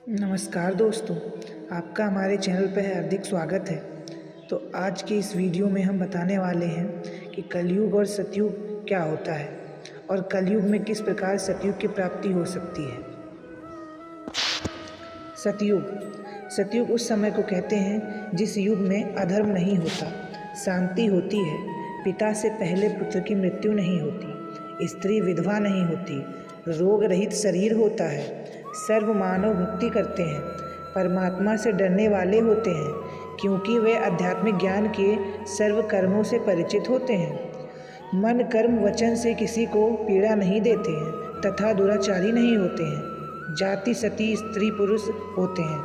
नमस्कार दोस्तों, आपका हमारे चैनल पर हार्दिक स्वागत है। तो आज के इस वीडियो में हम बताने वाले हैं कि कलयुग और सतयुग क्या होता है और कलयुग में किस प्रकार सतयुग की प्राप्ति हो सकती है। सतयुग उस समय को कहते हैं जिस युग में अधर्म नहीं होता, शांति होती है, पिता से पहले पुत्र की मृत्यु नहीं होती, स्त्री विधवा नहीं होती, रोग रहित शरीर होता है, सर्व मानव भक्ति करते हैं, परमात्मा से डरने वाले होते हैं क्योंकि वे आध्यात्मिक ज्ञान के सर्व कर्मों से परिचित होते हैं, मन कर्म वचन से किसी को पीड़ा नहीं देते हैं तथा दुराचारी नहीं होते हैं, जाति सती स्त्री पुरुष होते हैं,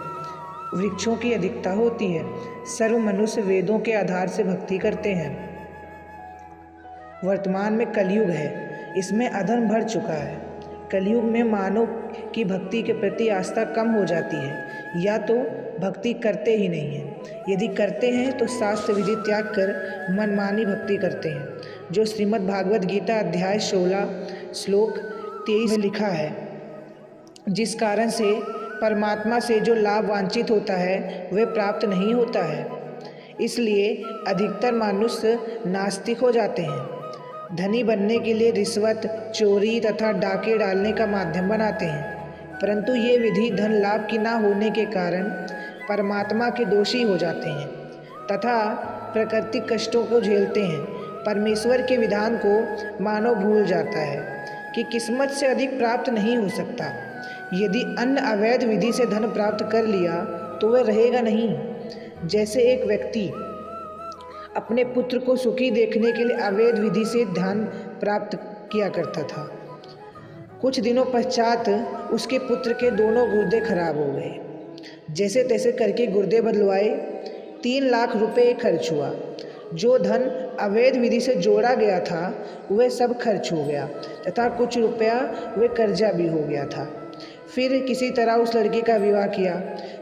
वृक्षों की अधिकता होती है, सर्व मनुष्य वेदों के आधार से भक्ति करते हैं। वर्तमान में कलयुग है, इसमें अधर्म बढ़ चुका है। कलयुग में मानव की भक्ति के प्रति आस्था कम हो जाती है या तो भक्ति करते ही नहीं हैं। यदि करते हैं तो शास्त्र विधि त्याग कर मनमानी भक्ति करते हैं, जो श्रीमद् भागवत गीता अध्याय 16 श्लोक 23 में लिखा है। जिस कारण से परमात्मा से जो लाभ वांछित होता है वह प्राप्त नहीं होता है। इसलिए अधिकतर मनुष्य नास्तिक हो जाते हैं। धनी बनने के लिए रिश्वत, चोरी तथा डाके डालने का माध्यम बनाते हैं, परंतु ये विधि धन लाभ की ना होने के कारण परमात्मा के दोषी हो जाते हैं तथा प्राकृतिक कष्टों को झेलते हैं। परमेश्वर के विधान को मानव भूल जाता है कि किस्मत से अधिक प्राप्त नहीं हो सकता। यदि अन्य अवैध विधि से धन प्राप्त कर लिया तो वह रहेगा नहीं। जैसे एक व्यक्ति अपने पुत्र को सुखी देखने के लिए अवैध विधि से धन प्राप्त किया करता था। कुछ दिनों पश्चात उसके पुत्र के दोनों गुर्दे खराब हो गए। जैसे तैसे करके गुर्दे बदलवाए, 3 लाख रुपए खर्च हुआ। जो धन अवैध विधि से जोड़ा गया था वह सब खर्च हो गया तथा कुछ रुपया वह कर्जा भी हो गया था। फिर किसी तरह उस लड़के का विवाह किया।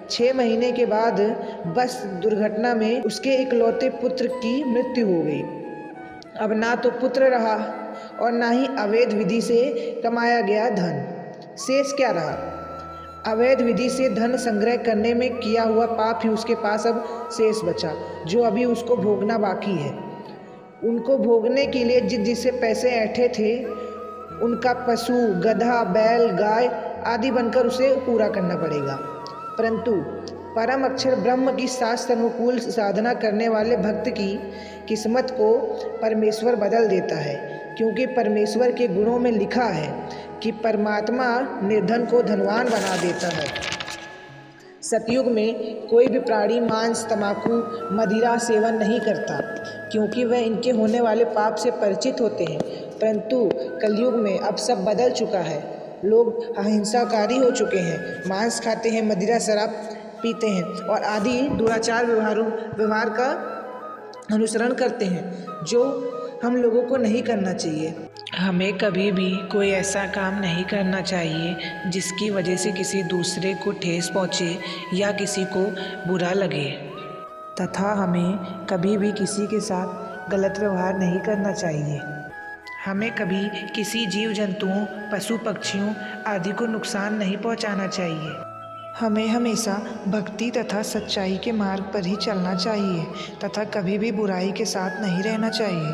6 महीने के बाद बस दुर्घटना में उसके इकलौते पुत्र की मृत्यु हो गई। अब ना तो पुत्र रहा और ना ही अवैध विधि से कमाया गया धन। शेष क्या रहा? अवैध विधि से धन संग्रह करने में किया हुआ पाप ही उसके पास अब शेष बचा, जो अभी उसको भोगना बाकी है। उनको भोगने के लिए जिससे पैसे ऐंठे थे उनका पशु, गधा, बैल, गाय आदि बनकर उसे पूरा करना पड़ेगा। परंतु परम अक्षर ब्रह्म की शास्त्र अनुकूल साधना करने वाले भक्त की किस्मत को परमेश्वर बदल देता है, क्योंकि परमेश्वर के गुणों में लिखा है कि परमात्मा निर्धन को धनवान बना देता है। सतयुग में कोई भी प्राणी मांस, तंबाकू, मदिरा सेवन नहीं करता, क्योंकि वह इनके होने वाले पाप से परिचित होते हैं। परंतु कलयुग में अब सब बदल चुका है। लोग अहिंसाकारी हो चुके हैं, मांस खाते हैं, मदिरा शराब पीते हैं और आदि दुराचार व्यवहार का अनुसरण करते हैं, जो हम लोगों को नहीं करना चाहिए। हमें कभी भी कोई ऐसा काम नहीं करना चाहिए जिसकी वजह से किसी दूसरे को ठेस पहुँचे या किसी को बुरा लगे, तथा हमें कभी भी किसी के साथ गलत व्यवहार नहीं करना चाहिए। हमें कभी किसी जीव जंतुओं, पशु पक्षियों आदि को नुकसान नहीं पहुंचाना चाहिए। हमें हमेशा भक्ति तथा सच्चाई के मार्ग पर ही चलना चाहिए तथा कभी भी बुराई के साथ नहीं रहना चाहिए।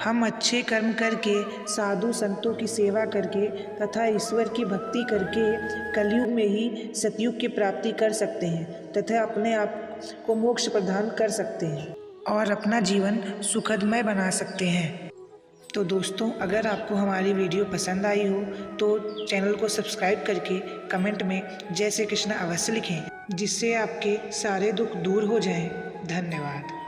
हम अच्छे कर्म करके, साधु संतों की सेवा करके तथा ईश्वर की भक्ति करके कलयुग में ही सतयुग की प्राप्ति कर सकते हैं तथा अपने आप को मोक्ष प्रदान कर सकते हैं और अपना जीवन सुखदमय बना सकते हैं। तो दोस्तों, अगर आपको हमारी वीडियो पसंद आई हो तो चैनल को सब्सक्राइब करके कमेंट में जय श्री कृष्ण अवश्य लिखें, जिससे आपके सारे दुख दूर हो जाएं। धन्यवाद।